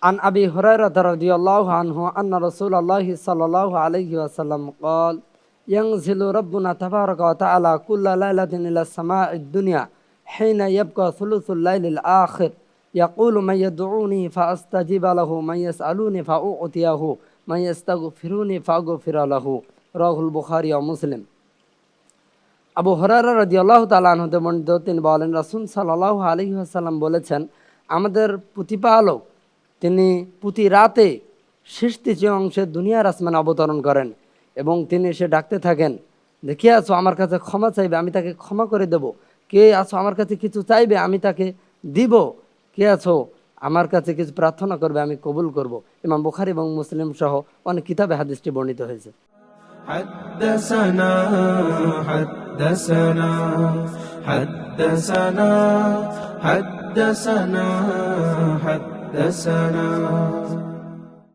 عن أبي هريرة رضي الله عنه أن رسول الله صلى الله عليه وسلم قال ينزل ربنا تبارك وتعالى كل ليلة إلى السماء الدنيا حين يبقى ثلث الليل الآخر يقول من يدعوني فأستجيب له من يسألوني فأعطيه من يستغفروني فأغفر له رواه البخاري ومسلم। আবু হুরায়রা রাদিয়াল্লাহু তাআলা আনহু হতে বর্ণিত, তিনি বলেন রাসূল সাল্লাল্লাহু আলাইহি ওয়াসাল্লাম বলেছেন, আমাদের প্রতিপালক তিনি প্রতি রাতে শেষ তৃতীয় অংশে দুনিয়ার আসমানে অবতরণ করেন এবং তিনি এসে ডাকতে থাকেন, দেখে আছো আমার কাছে ক্ষমা চাইবে আমি তাকে ক্ষমা করে দেব, কে আছো আমার কাছে কিছু চাইবে আমি তাকে দিব, কে আছো আমার কাছে কিছু প্রার্থনা করবে আমি কবুল করব। ইমাম বুখারী এবং মুসলিম সহ অনেক কিতাবে হাদিসটি বর্ণিত হয়েছে। حدثنا حدثنا حدثنا حدثنا حدثنا